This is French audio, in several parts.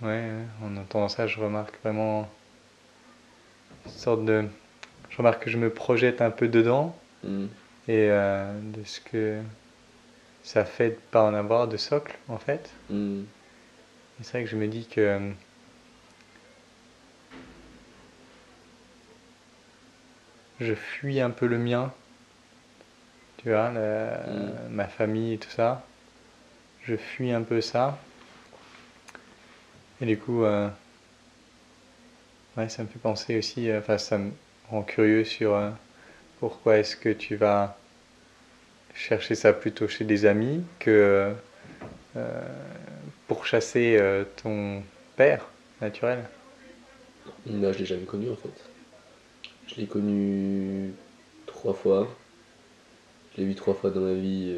Ouais, ouais, en entendant ça, je remarque vraiment une sorte de... Je remarque que je me projette un peu dedans Hmm, et de ce que ça fait de pas en avoir de socle, en fait. hmm, Et c'est vrai que je me dis que je fuis un peu le mien, tu vois, hmm. ma famille et tout ça. Je fuis un peu ça. Et du coup, ouais, ça me fait penser aussi, enfin, ça me rend curieux sur pourquoi est-ce que tu vas chercher ça plutôt chez des amis que euh, pour chasser ton père naturel. Là, je l'ai jamais connu en fait. Je l'ai connu 3 fois. Je l'ai vu 3 fois dans ma vie,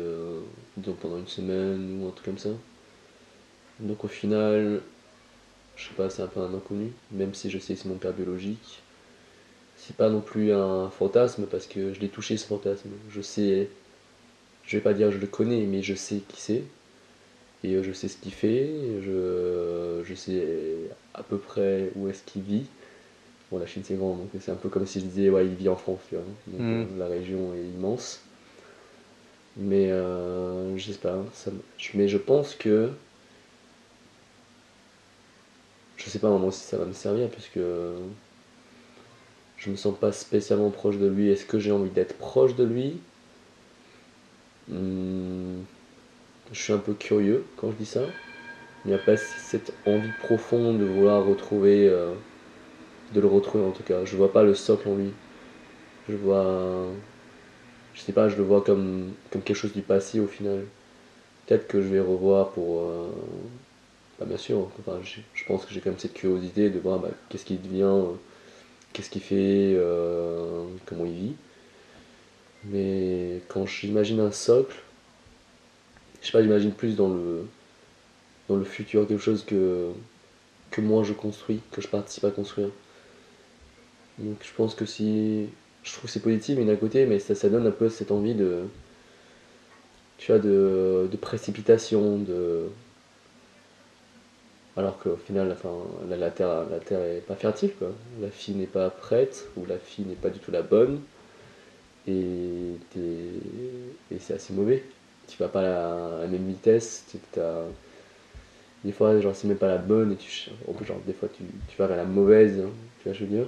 disons pendant une semaine ou un truc comme ça. Donc au final, je sais pas, c'est un peu un inconnu, même si je sais que c'est mon père biologique. C'est pas non plus un fantasme parce que je l'ai touché ce fantasme. Je sais, je vais pas dire je le connais, mais je sais qui c'est. Et je sais ce qu'il fait, je sais à peu près où est-ce qu'il vit. Bon, la Chine c'est grand, donc c'est un peu comme si je disais, ouais, il vit en France, tu vois. Donc Hmm. la région est immense. Mais je sais pas, mais je pense que, je sais pas vraiment si ça va me servir, puisque je me sens pas spécialement proche de lui. Est-ce que j'ai envie d'être proche de lui? Hmm, je suis un peu curieux quand je dis ça. Il n'y a pas cette envie profonde de vouloir retrouver, de le retrouver en tout cas. Je vois pas le socle en lui. Je vois, je sais pas, je le vois comme quelque chose du passé au final. Peut-être que je vais revoir pour, bah, bien sûr, enfin, je pense que j'ai quand même cette curiosité de voir bah, qu'est-ce qu'il devient, qu'est-ce qu'il fait, comment il vit. Mais quand j'imagine un socle, je sais pas, j'imagine plus dans le futur, quelque chose que moi je construis, que je participe à construire. Donc je pense que si. Je trouve que c'est positif, mais d'un côté, mais ça donne un peu cette envie de. Tu vois, de précipitation, de. Alors qu'au final, enfin, la terre est pas fertile, quoi. La fille n'est pas prête, ou la fille n'est pas du tout la bonne, et c'est assez mauvais. Tu vas pas à la même vitesse, des fois, genre, c'est même pas la bonne, et en plus, genre, des fois, tu vas vers la mauvaise, hein, tu vois, ce que je veux dire.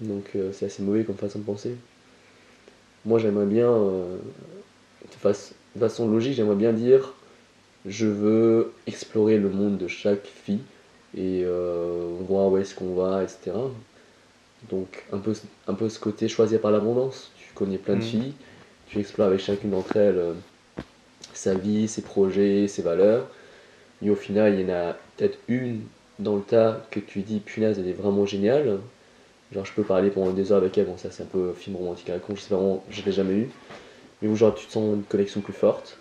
Donc, c'est assez mauvais comme façon de penser. Moi, j'aimerais bien, de façon logique, j'aimerais bien dire je veux explorer le monde de chaque fille et voir où est-ce qu'on va, etc. Donc, un peu ce côté choisi par l'abondance. Tu connais plein de Hmm. filles, tu explores avec chacune d'entre elles sa vie, ses projets, ses valeurs. Et au final, il y en a peut-être une dans le tas que tu dis, punaise, elle est vraiment géniale. Genre, je peux parler pendant des heures avec elle. Bon, ça, c'est un peu film romantique à la con, je sais vraiment, je l'ai jamais eu. Mais où, genre, tu te sens une connexion plus forte.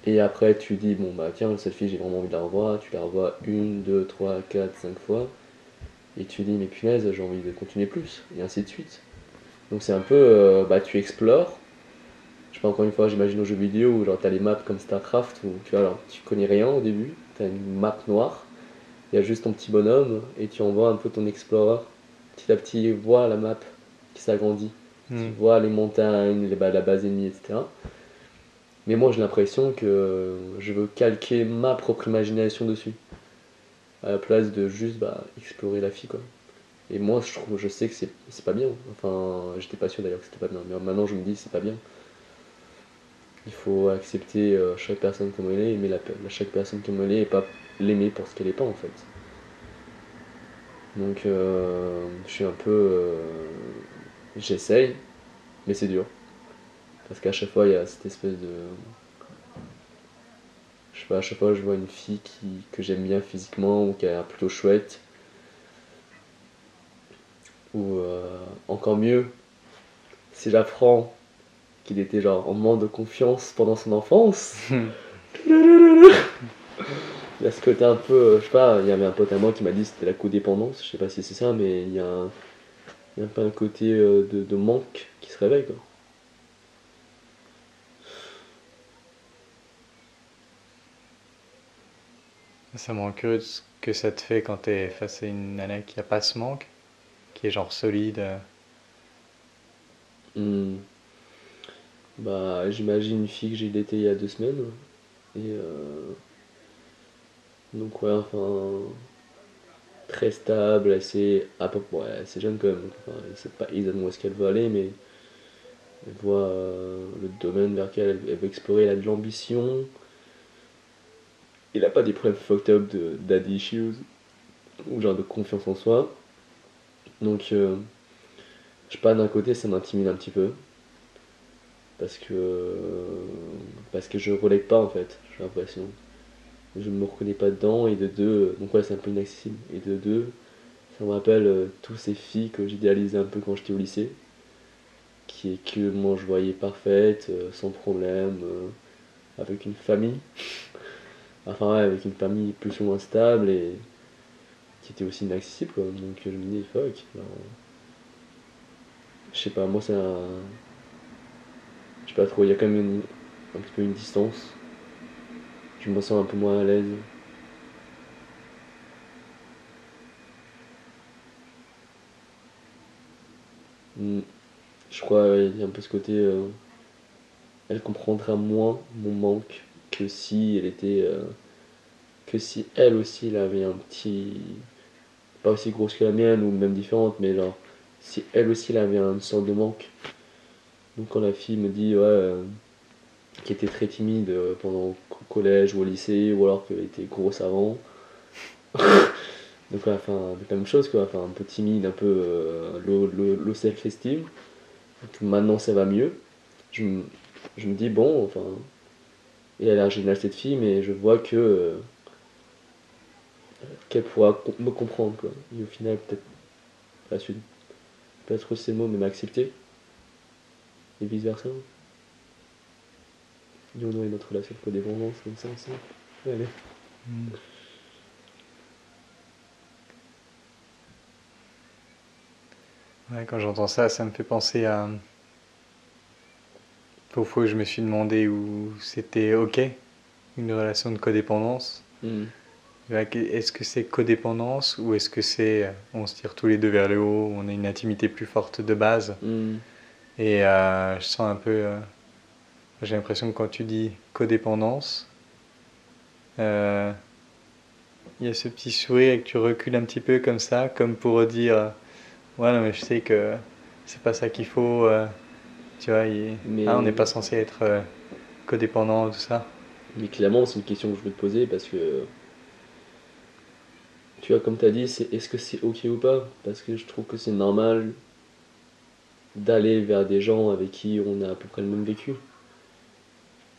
Et après, tu dis, bon, bah, tiens, cette fille, j'ai vraiment envie de la revoir. Tu la revois une, deux, trois, quatre, 5 fois. Et tu dis, mais punaise, j'ai envie de continuer plus. Et ainsi de suite. Donc, c'est un peu, bah, tu explores. Je sais pas, encore une fois, j'imagine aux jeux vidéo où, genre, t'as les maps comme StarCraft où, tu vois, alors, tu connais rien au début. T'as une map noire. Il y a juste ton petit bonhomme et tu envoies un peu ton explorer. Petit à petit, vois la map qui s'agrandit. Tu Hmm. vois les montagnes, la base ennemie, etc. Mais moi j'ai l'impression que je veux calquer ma propre imagination dessus. À la place de juste bah, explorer la fille quoi. Et moi je sais que c'est pas bien. Enfin, j'étais pas sûr d'ailleurs que c'était pas bien. Mais maintenant je me dis c'est pas bien. Il faut accepter chaque personne comme elle est, aimer chaque personne comme elle est et pas l'aimer pour ce qu'elle est pas en fait. Donc je suis un peu. J'essaye, mais c'est dur. Parce qu'à chaque fois, il y a cette espèce de. Je sais pas, à chaque fois, je vois une fille que j'aime bien physiquement ou qui a l'air plutôt chouette. Ou encore mieux, si j'apprends qu'il était genre en manque de confiance pendant son enfance. Il y a ce côté un peu. Je sais pas, il y avait un pote à moi qui m'a dit que c'était la codépendance. Je sais pas si c'est ça, mais il y a un peu un côté de manque qui se réveille quoi. Ça me rend curieux de ce que ça te fait quand t'es face à une nana qui a pas ce manque, qui est genre solide. Hmm. Bah, j'imagine une fille que j'ai datée il y a 2 semaines. Et donc, ouais, enfin, très stable, assez, ouais, assez jeune quand même. Donc, enfin, elle sait pas exactement où est-ce qu'elle veut aller, mais elle voit le domaine vers lequel elle veut explorer. Elle a de l'ambition. Il a pas des problèmes fucked up de daddy issues ou genre de confiance en soi. Donc, je sais pas, d'un côté, ça m'intimide un petit peu parce que je relègue pas en fait, j'ai l'impression. Je me reconnais pas dedans et de deux, donc ouais, c'est un peu inaccessible. Et de deux, ça me rappelle toutes ces filles que j'idéalisais un peu quand j'étais au lycée, que moi je voyais parfaites, sans problème, avec une famille. Enfin ouais, avec une famille plus ou moins stable et qui était aussi inaccessible quoi. Donc je me dis fuck. Alors, je sais pas, moi c'est un. Je sais pas trop, il y a quand même un petit peu une distance. Je me sens un peu moins à l'aise. Hmm. Je crois ouais, il y a un peu ce côté. Elle comprendra moins mon manque que si elle était. Que si elle aussi elle avait un petit. Pas aussi grosse que la mienne ou même différente, mais genre. Si elle aussi elle avait une sorte de manque. Donc quand la fille me dit ouais. Qui était très timide pendant au collège ou au lycée, ou alors qu'elle était grosse avant. Donc, ouais, enfin, la même chose, quoi. Enfin, un peu timide, un peu low self-esteem. Donc, maintenant, ça va mieux. Je me, je me dis, bon, enfin. Et elle a l'air géniale, cette fille, mais je vois que qu'elle pourra me comprendre, quoi. Et au final, peut-être, la suite, pas trop ces mots, mais m'accepter. Et vice-versa. Et on aurait notre relation de codépendance, comme ça, ensemble. Allez. Hmm. Ouais, quand j'entends ça, ça me fait penser aux fois où je me suis demandé où c'était ok, une relation de codépendance. Hmm. Ouais, est-ce que c'est codépendance ou est-ce que c'est on se tire tous les deux vers le haut, on a une intimité plus forte de base. Hmm. Et je sens un peu, j'ai l'impression que quand tu dis codépendance, euh, il y a ce petit sourire et que tu recules un petit peu comme ça, comme pour dire ouais, non, mais je sais que c'est pas ça qu'il faut. Tu vois, on n'est Mais, pas censé être codépendant, tout ça. mais clairement, c'est une question que je voulais te poser parce que tu vois, comme tu as dit, est-ce que c'est ok ou pas? Parce que je trouve que c'est normal d'aller vers des gens avec qui on a à peu près le même vécu.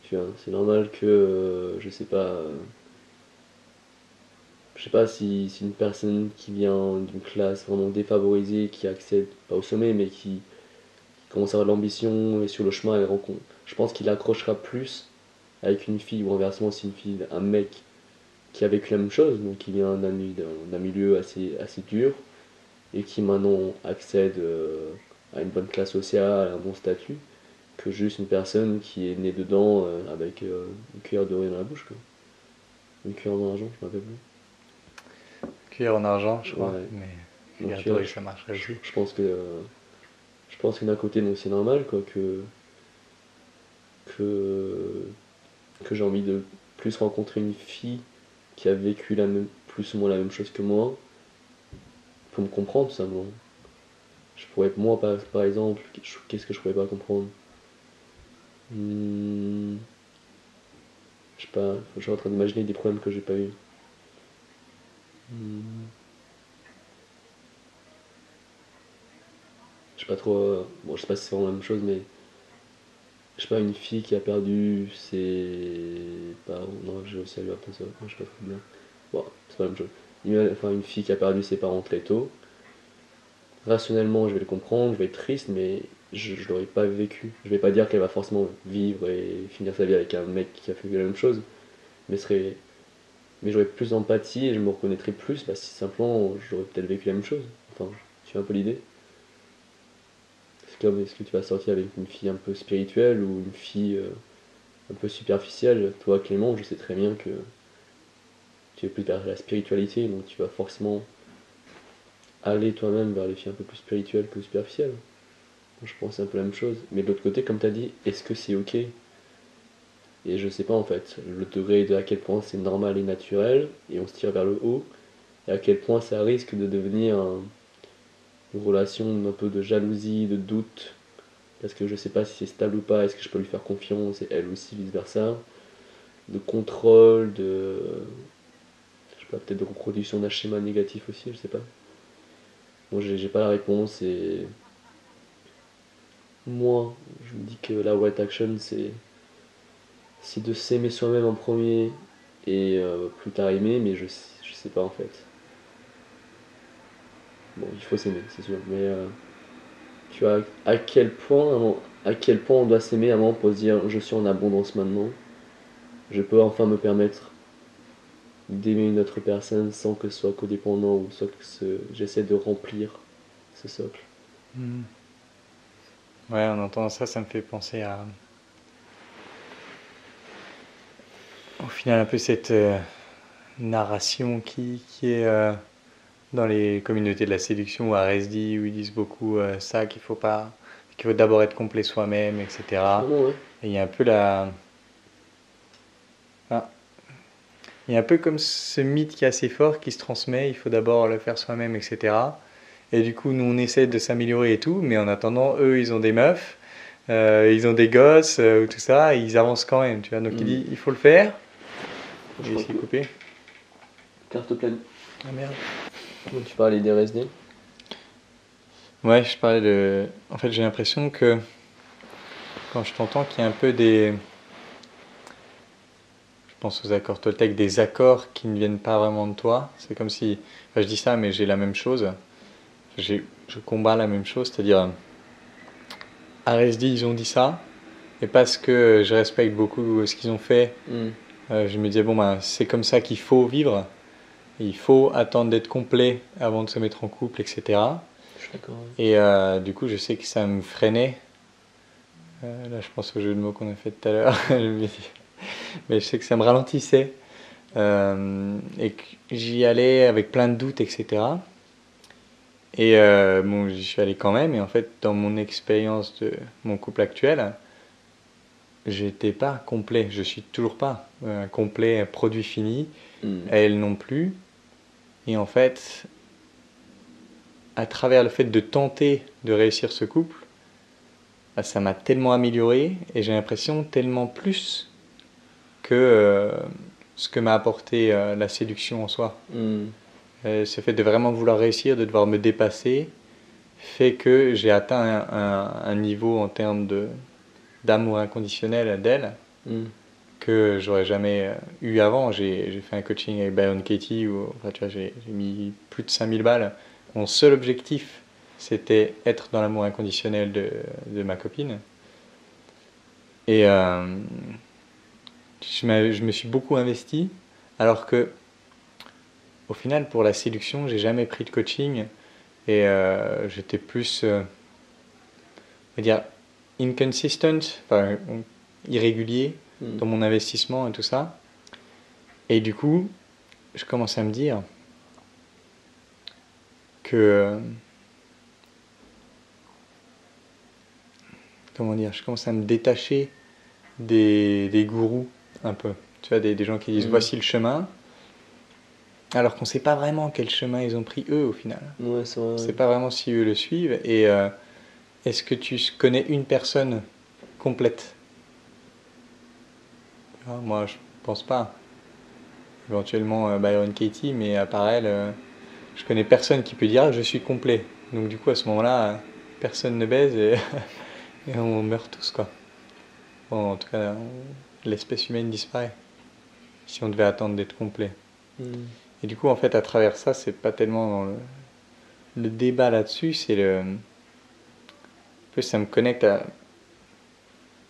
Tu vois, c'est normal que, je sais pas si une personne qui vient d'une classe vraiment défavorisée, qui accède pas au sommet, mais qui commence à avoir de l'ambition et sur le chemin, elle rencontre. Je pense qu'il accrochera plus avec une fille ou inversement si une fille, un mec qui a vécu la même chose, donc qui vient d'un milieu assez dur et qui maintenant accède à une bonne classe sociale, à un bon statut, que juste une personne qui est née dedans avec une cuillère dorée dans la bouche, quoi. Une cuillère dans l'argent, je m'en rappelle plus. Cuillère en argent, je crois, Ouais. mais cuillère Donc dorée, ça marcherait aussi. je pense que d'un côté, donc c'est normal, quoi, que, que j'ai envie de plus rencontrer une fille qui a vécu plus ou moins la même chose que moi, pour me comprendre, tout simplement. Je pourrais, moi, par exemple, qu'est-ce que je pourrais pas comprendre? Hmm, je sais pas, je suis en train d'imaginer des problèmes que j'ai pas eu. Hmm, je sais pas trop. Bon, je sais pas si c'est vraiment la même chose, mais je sais pas, une fille qui a perdu ses parents. Non, j'ai aussi à lui apprendre ça. Je sais pas trop bien. Bon, c'est pas la même chose. Enfin, une fille qui a perdu ses parents très tôt. Rationnellement, je vais le comprendre, je vais être triste, mais je l'aurais pas vécu. Je vais pas dire qu'elle va forcément vivre et finir sa vie avec un mec qui a fait la même chose, mais mais j'aurais plus d'empathie et je me reconnaîtrais plus, si simplement j'aurais peut-être vécu la même chose. Enfin, tu as un peu l'idée. C'est comme est-ce que tu vas sortir avec une fille un peu spirituelle ou une fille un peu superficielle. Toi, Clément, je sais très bien que tu es plus vers la spiritualité, donc tu vas forcément aller toi-même vers les filles un peu plus spirituelles que superficielles. Je pense que c'est un peu la même chose. Mais de l'autre côté, comme tu as dit, est-ce que c'est ok? Et je sais pas en fait, le degré de à quel point c'est normal et naturel, et on se tire vers le haut, et à quel point ça risque de devenir une relation un peu de jalousie, de doute, parce que je sais pas si c'est stable ou pas, est-ce que je peux lui faire confiance, et elle aussi vice versa, de contrôle, je sais pas, peut-être de reproduction d'un schéma négatif aussi, je sais pas. Bon, j'ai pas la réponse, et moi, je me dis que la right action, c'est de s'aimer soi-même en premier, et plus tard aimer, mais je sais pas en fait. Bon, il faut s'aimer, c'est sûr, mais tu vois, à quel point on doit s'aimer avant pour se dire je suis en abondance maintenant, je peux enfin me permettre d'aimer une autre personne sans que ce soit codépendant ou soit que j'essaie de remplir ce socle. Hmm. Ouais, en entendant ça, ça me fait penser à, au final, un peu cette narration qui est dans les communautés de la séduction ou à RSD où ils disent beaucoup ça, qu'il faut pas, qu'il faut d'abord être complet soi-même, etc. Clairement, ouais. Et il y a un peu la, ah, il y a un peu comme ce mythe qui est assez fort qui se transmet, il faut d'abord le faire soi-même, etc. Et du coup, nous, on essaie de s'améliorer et tout, mais en attendant, eux, ils ont des meufs, ils ont des gosses, ou tout ça, et ils avancent quand même, tu vois. Donc il dit, il faut le faire. Je Et crois c'est que coupé. carte pleine. Ah merde. Donc tu parlais des RSD. Ouais, je parlais de... En fait, j'ai l'impression que quand je t'entends qu'il y a un peu des... Je pense aux accords Toltec, des accords qui ne viennent pas vraiment de toi. C'est comme si... Enfin, je dis ça, mais j'ai la même chose. Je combats la même chose, c'est-à-dire... RSD, ils ont dit ça, et parce que je respecte beaucoup ce qu'ils ont fait, je me disais, bon, ben, c'est comme ça qu'il faut vivre. Il faut attendre d'être complet avant de se mettre en couple, etc. Je suis d'accord. Ouais. Et du coup, je sais que ça me freinait. Là, je pense au jeu de mots qu'on a fait tout à l'heure. Mais je sais que ça me ralentissait. Et que j'y allais avec plein de doutes, etc. Et bon, j'y suis allé quand même. Et en fait, dans mon expérience de mon couple actuel, j'étais pas complet. Je suis toujours pas complet, produit fini. Elle non plus. Et en fait, à travers le fait de tenter de réussir ce couple, ça m'a tellement amélioré et j'ai l'impression tellement plus que ce que m'a apporté la séduction en soi. Ce fait de vraiment vouloir réussir, de devoir me dépasser, fait que j'ai atteint un niveau en termes d'amour inconditionnel d'elle que j'aurais jamais eu avant. J'ai fait un coaching avec Byron Katie où enfin, tu vois, j'ai mis plus de 5000 balles. Mon seul objectif, c'était être dans l'amour inconditionnel de ma copine. Et je me suis beaucoup investi, alors que au final, pour la séduction, j'ai jamais pris de coaching et j'étais plus, on va dire, inconsistent, enfin, irrégulier dans mon investissement et tout ça. Et du coup, je commence à me dire que, comment dire, je commence à me détacher des gourous un peu. Tu vois, des gens qui disent voici le chemin, alors qu'on ne sait pas vraiment quel chemin ils ont pris eux au final. Ouais, c'est vrai. On ne sait pas vraiment si eux le suivent. Et est-ce que tu connais une personne complète? Moi, je pense pas. Éventuellement Byron Katie, mais à part elle, je connais personne qui peut dire ah, je suis complet. Donc du coup, à ce moment-là, personne ne baise et on meurt tous, quoi. Bon, en tout cas, l'espèce humaine disparaît si on devait attendre d'être complet. Et du coup, en fait, à travers ça, c'est pas tellement dans le débat là-dessus, c'est le. En plus, ça me connecte à.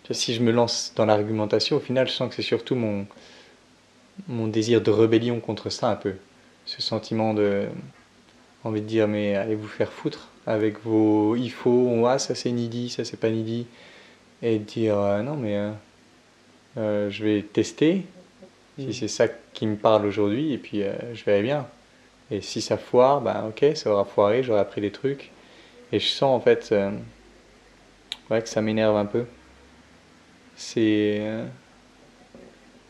Tu vois, si je me lance dans l'argumentation, au final, je sens que c'est surtout mon désir de rébellion contre ça, un peu. Ce sentiment de. Envie de dire, mais allez vous faire foutre avec vos il faut, ah, ça c'est needy, ça c'est pas needy. Et de dire, non, mais je vais tester, Si c'est ça qui me parle aujourd'hui, et puis je verrai bien. Et si ça foire, ben ok, ça aura foiré, j'aurai appris des trucs. Et je sens en fait ouais, que ça m'énerve un peu. C'est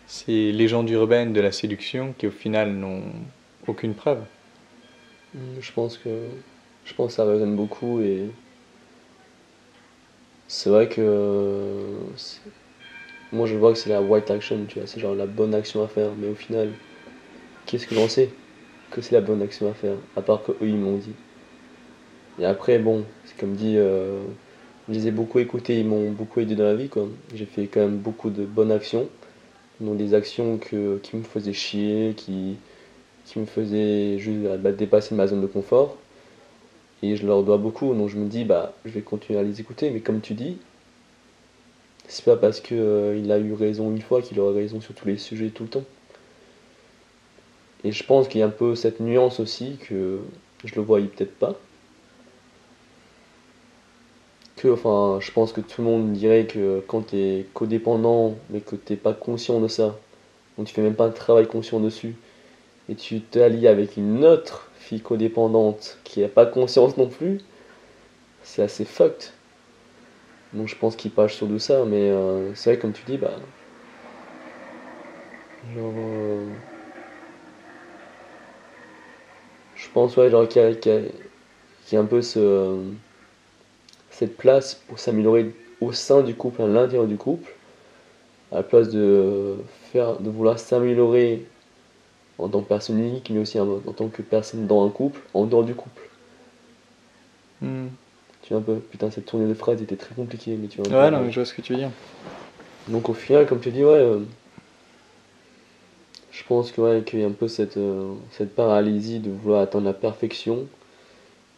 ces légendes urbaines de la séduction qui au final n'ont aucune preuve. Je pense que ça résonne beaucoup et c'est vrai que moi je vois que c'est la white action, tu vois, c'est genre la bonne action à faire, mais au final, qu'est-ce que j'en sais que c'est la bonne action à faire, à part que eux ils m'ont dit. Et après, bon, c'est comme dit, je les ai beaucoup écoutés, ils m'ont beaucoup aidé dans la vie, quoi. J'ai fait quand même beaucoup de bonnes actions, donc des actions qui me faisaient chier, qui me faisaient juste dépasser ma zone de confort. Et je leur dois beaucoup, donc je me dis, bah, je vais continuer à les écouter. Mais comme tu dis, c'est pas parce que, il a eu raison une fois qu'il aura raison sur tous les sujets tout le temps. Et je pense qu'il y a un peu cette nuance aussi que je le voyais peut-être pas. Enfin, je pense que tout le monde dirait que quand t'es codépendant, mais que t'es pas conscient de ça, donc tu fais même pas un travail conscient dessus, et tu t'allies avec une autre fille codépendante qui a pas conscience non plus, c'est assez fucked. Donc je pense qu'il passe sur de ça, mais c'est vrai comme tu dis, bah, genre, je pense ouais, genre qu'il y a un peu cette place pour s'améliorer au sein du couple, à l'intérieur du couple, à la place de vouloir s'améliorer en tant que personne unique, mais aussi en tant que personne dans un couple, en dehors du couple. Hmm. Tu vois un peu, putain, cette tournée de phrases était très compliquée, mais tu vois un peu. Ouais, non, mais je vois ce que tu veux dire. Donc au final, comme tu dis, ouais, je pense que, ouais, qu'il y a un peu cette paralysie de vouloir atteindre la perfection,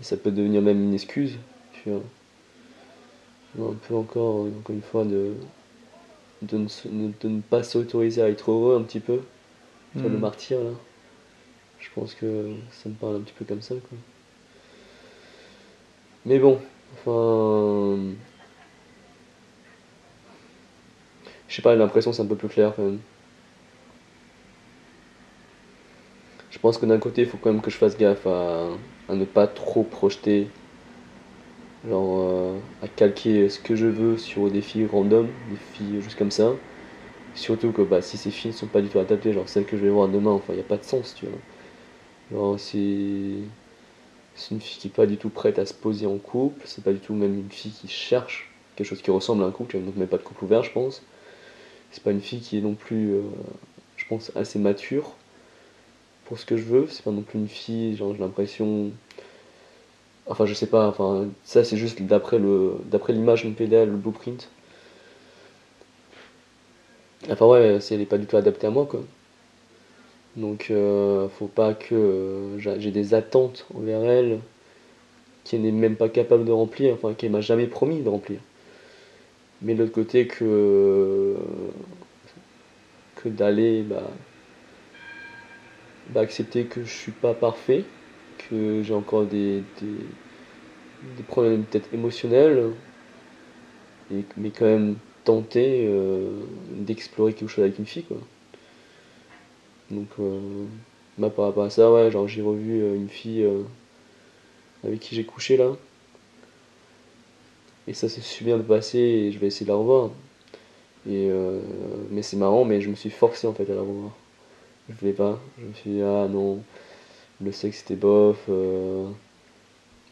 et ça peut devenir même une excuse, tu vois. Un peu encore une fois, de ne pas s'autoriser à être heureux un petit peu, tu vois, le Hmm. martyr là. Je pense que ça me parle un petit peu comme ça, quoi. Mais bon, enfin, je sais pas, j'ai l'impression que c'est un peu plus clair quand même. Je pense que d'un côté, il faut quand même que je fasse gaffe à ne pas trop projeter, genre à calquer ce que je veux sur des filles random, des filles juste comme ça. Surtout que bah, si ces filles ne sont pas du tout adaptées, genre celles que je vais voir demain, enfin, il n'y a pas de sens, tu vois. Genre, c'est une fille qui n'est pas du tout prête à se poser en couple, c'est pas du tout même une fille qui cherche quelque chose qui ressemble à un couple, donc même pas de couple ouvert, je pense. C'est pas une fille qui est non plus, je pense, assez mature pour ce que je veux. C'est pas non plus une fille, genre, j'ai l'impression. Enfin, je sais pas, enfin, ça c'est juste d'après l'image qu'on me fait d'elle, le blueprint. Enfin, ouais, si elle est pas du tout adaptée à moi, quoi. Donc, faut pas que j'ai des attentes envers elle qu'elle n'est même pas capable de remplir, enfin, qu'elle m'a jamais promis de remplir. Mais de l'autre côté, que d'aller accepter que je suis pas parfait, que j'ai encore des problèmes peut-être émotionnels, mais quand même tenter d'explorer quelque chose avec une fille, quoi. Donc, bah, par rapport à ça, ouais, genre j'ai revu une fille avec qui j'ai couché là, et ça s'est super bien passé, et je vais essayer de la revoir. Mais c'est marrant, mais je me suis forcé en fait à la revoir. Je voulais pas, je me suis dit, ah non, le sexe c'était bof,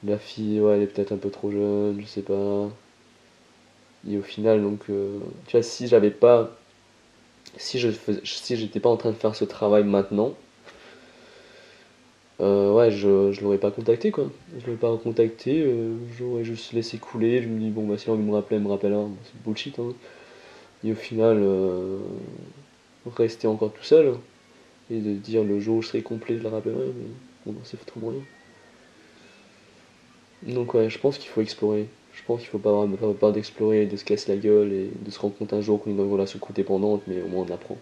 la fille, ouais, elle est peut-être un peu trop jeune, je sais pas. Et au final, donc, tu vois, si j'étais pas en train de faire ce travail maintenant, ouais, je l'aurais pas contacté quoi. Je l'aurais pas recontacté, j'aurais juste laissé couler. Je me dis, bon, bah, si elle a envie de me rappeler, elle me rappellera. Bon, c'est bullshit, hein. Et au final, rester encore tout seul et de dire le jour où je serai complet, je la rappellerai, mais bon, non, c'est trop moyen. Donc, ouais, je pense qu'il faut explorer. Je pense qu'il faut pas avoir peur d'explorer, de se casser la gueule et de se rendre compte un jour qu'on est dans une relation codépendante, mais au moins on apprend.